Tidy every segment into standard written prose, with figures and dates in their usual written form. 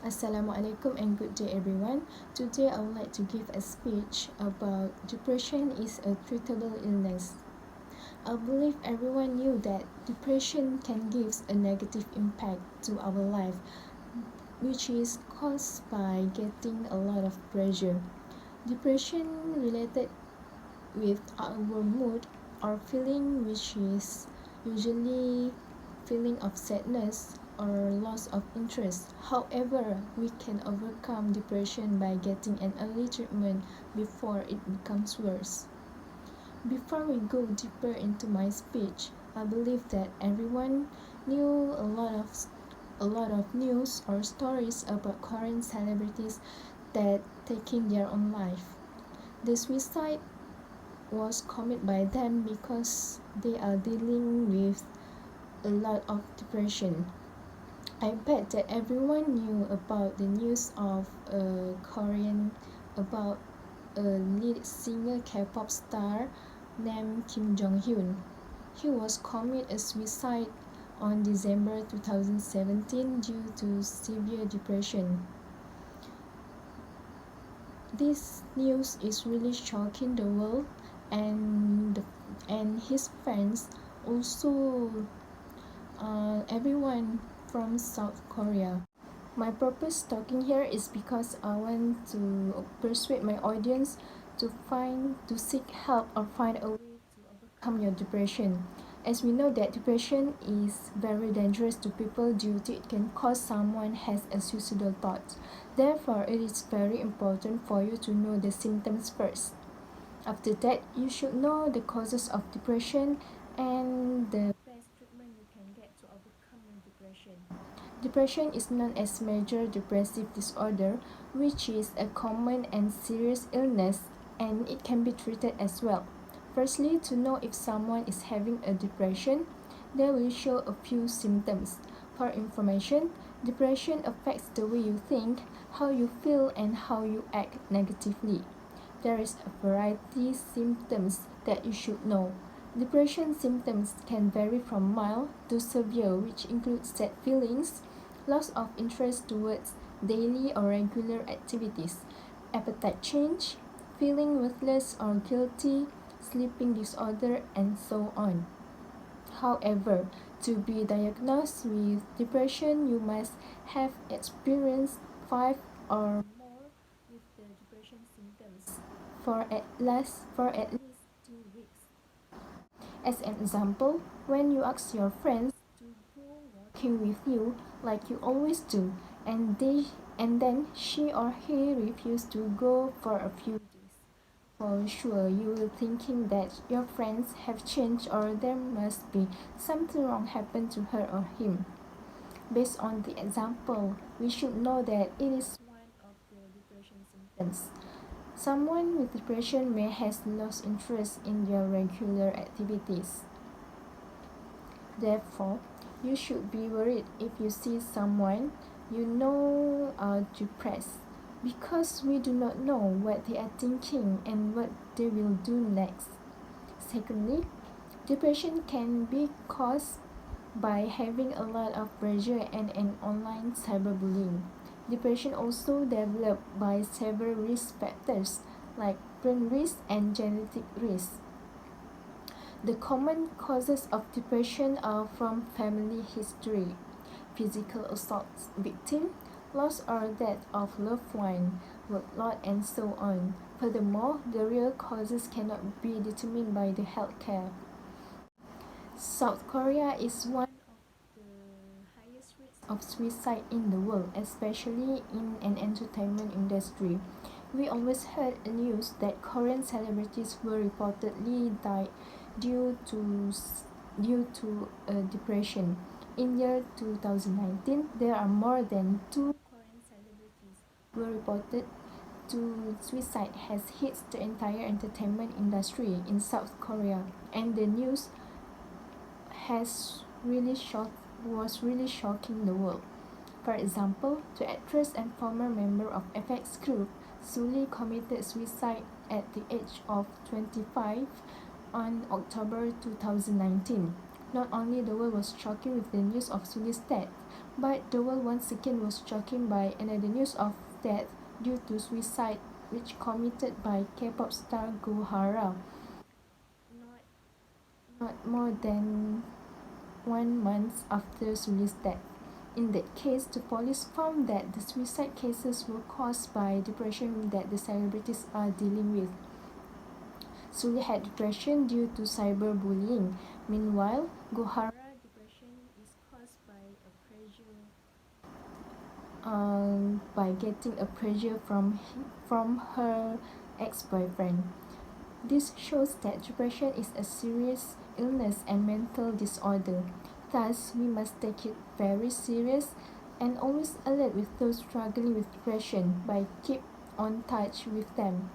Assalamualaikum and good day everyone. Today I would like to give a speech about depression is a treatable illness. I believe everyone knew that depression can give a negative impact to our life, which is caused by getting a lot of pressure. Depression related with our mood or feeling, which is usually feeling of sadness or loss of interest. However, we can overcome depression by getting an early treatment before it becomes worse. Before we go deeper into my speech, I believe that everyone knew a lot of news or stories about Korean celebrities that taking their own life. The suicide was committed by them because they are dealing with a lot of depression. I bet that everyone knew about the news of a Korean about a lead singer K-pop star named Kim Jong-hyun. He was committed a suicide on December 2017 due to severe depression. This news is really shocking the world and his fans, also everyone from South Korea. My purpose talking here is because I want to persuade my audience to seek help or find a way to overcome your depression. As we know that depression is very dangerous to people due to it can cause someone has a suicidal thought. Therefore, it is very important for you to know the symptoms first. After that, you should know the causes of depression and the best treatment you can get to overcome your depression. Depression is known as major depressive disorder, which is a common and serious illness, and it can be treated as well. Firstly, to know if someone is having a depression, they will show a few symptoms. For information, depression affects the way you think, how you feel, and how you act negatively. There is a variety of symptoms that you should know. Depression symptoms can vary from mild to severe, which include sad feelings, loss of interest towards daily or regular activities, appetite change, feeling worthless or guilty, sleeping disorder, and so on. However, to be diagnosed with depression, you must have experienced 5 or more with the depression symptoms for at least 2 weeks. As an example, when you ask your friends to go walking with you like you always do, and then she or he refused to go for a few days, for sure you will thinking that your friends have changed or there must be something wrong happened to her or him. Based on the example, we should know that it is one of the depression symptoms. Someone with depression may have lost interest in their regular activities. Therefore, you should be worried if you see someone you know are depressed, because we do not know what they are thinking and what they will do next. Secondly, depression can be caused by having a lot of pressure and an online cyberbullying. Depression also developed by several risk factors like brain risk and genetic risk. The common causes of depression are from family history, physical assault victim, loss or death of loved one, workload, and so on. Furthermore, the real causes cannot be determined by the healthcare. South Korea is one of the highest rates of suicide in the world, especially in an entertainment industry. We always heard the news that Korean celebrities were reportedly died due to depression. In year 2019, there are more than 2 Korean celebrities were reported to suicide has hit the entire entertainment industry in South Korea, and the news was really shocking the world. For example, the actress and former member of FX Group, Sully, committed suicide at the age of 25 on October 2019. Not only the world was shocked with the news of Sully's death, But the world once again was shaken by another news of death due to suicide, which committed by K-pop star Gohara. Not more than 1 month after Suni's death. In that case, the police found that the suicide cases were caused by depression that the celebrities are dealing with. Suli had depression due to cyberbullying. Meanwhile, Gohara's depression is caused by a pressure by getting a pressure from her ex-boyfriend. This shows that depression is a serious illness and mental disorder. Thus, we must take it very serious and always alert with those struggling with depression by keep on touch with them.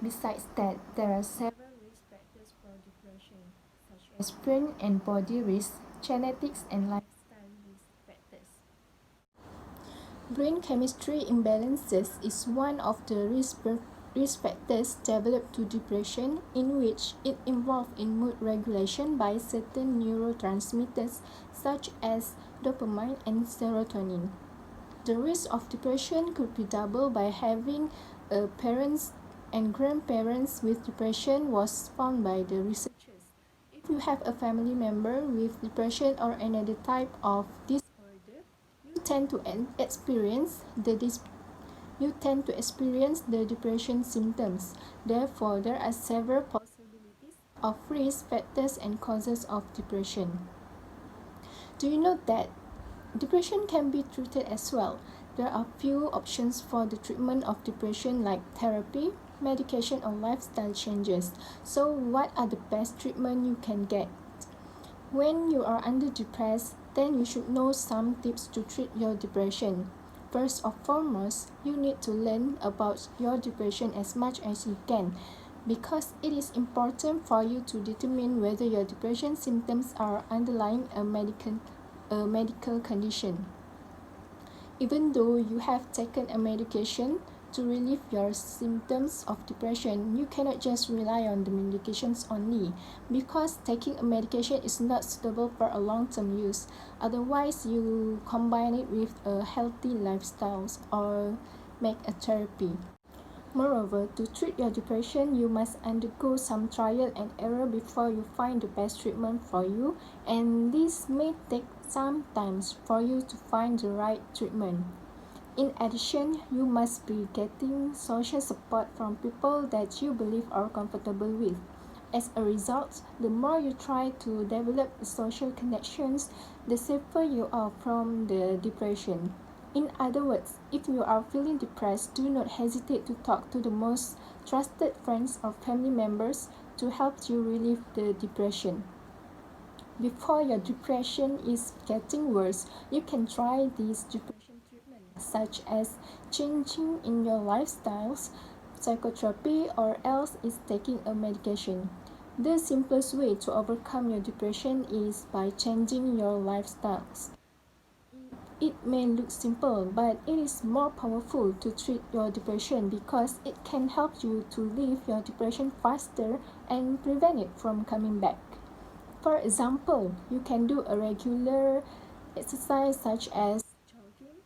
Besides that, there are several risk factors for depression, such as brain and body risk, genetics, and lifestyle risk factors. Brain chemistry imbalances is one of the risk factors developed to depression, in which it involves in mood regulation by certain neurotransmitters such as dopamine and serotonin. The risk of depression could be doubled by having a parents and grandparents with depression was found by the researchers. If you have a family member with depression or another type of disorder, you tend to experience the depression symptoms. Therefore, there are several possibilities of risk factors and causes of depression. Do you know that depression can be treated as well? There are few options for the treatment of depression like therapy, medication, or lifestyle changes. So what are the best treatment you can get? When you are under depressed, then you should know some tips to treat your depression. First and foremost, you need to learn about your depression as much as you can, because it is important for you to determine whether your depression symptoms are underlying a medical condition. Even though you have taken a medication to relieve your symptoms of depression, you cannot just rely on the medications only, because taking a medication is not suitable for a long-term use. Otherwise, you combine it with a healthy lifestyle or make a therapy. Moreover, to treat your depression, you must undergo some trial and error before you find the best treatment for you, and this may take some time for you to find the right treatment. In addition, you must be getting social support from people that you believe are comfortable with. As a result, the more you try to develop social connections, the safer you are from the depression. In other words, if you are feeling depressed, do not hesitate to talk to the most trusted friends or family members to help you relieve the depression. Before your depression is getting worse, you can try these depression treatments such as changing in your lifestyles, psychotherapy, or else is taking a medication. The simplest way to overcome your depression is by changing your lifestyles. It may look simple, but it is more powerful to treat your depression because it can help you to leave your depression faster and prevent it from coming back. For example, you can do a regular exercise such as jogging,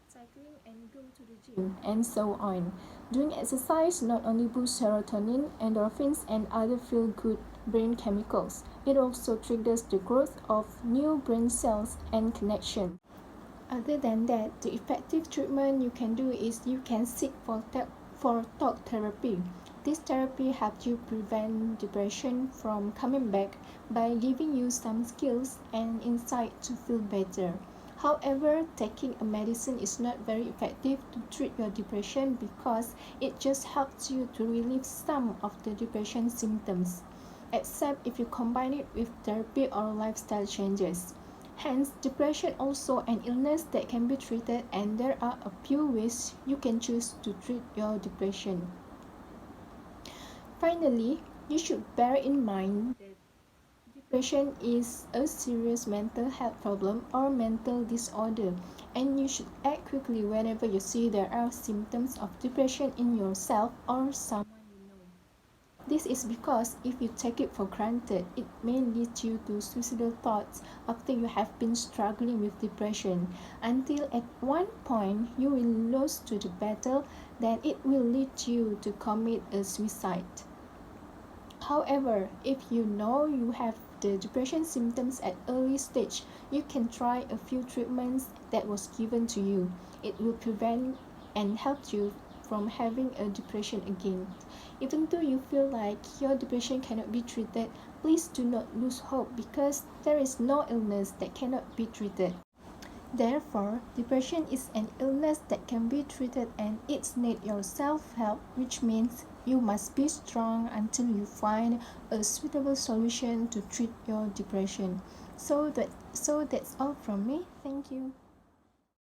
cycling, and go to the gym, and so on. Doing exercise not only boosts serotonin, endorphins, and other feel-good brain chemicals, it also triggers the growth of new brain cells and connections. Other than that, the effective treatment you can do is you can seek for talk therapy. This therapy helps you prevent depression from coming back by giving you some skills and insight to feel better. However, taking a medicine is not very effective to treat your depression because it just helps you to relieve some of the depression symptoms, except if you combine it with therapy or lifestyle changes. Hence, depression also an illness that can be treated, and there are a few ways you can choose to treat your depression. Finally, you should bear in mind that depression is a serious mental health problem or mental disorder, and you should act quickly whenever you see there are symptoms of depression in yourself or someone you know. This is because if you take it for granted, it may lead you to suicidal thoughts after you have been struggling with depression, until at one point you will lose to the battle, then it will lead you to commit a suicide. However, if you know you have the depression symptoms at early stage, you can try a few treatments that was given to you. It will prevent and help you from having a depression again. Even though you feel like your depression cannot be treated, please do not lose hope because there is no illness that cannot be treated. Therefore, depression is an illness that can be treated and it needs your self-help, which means you must be strong until you find a suitable solution to treat your depression. So that's all from me. Thank you.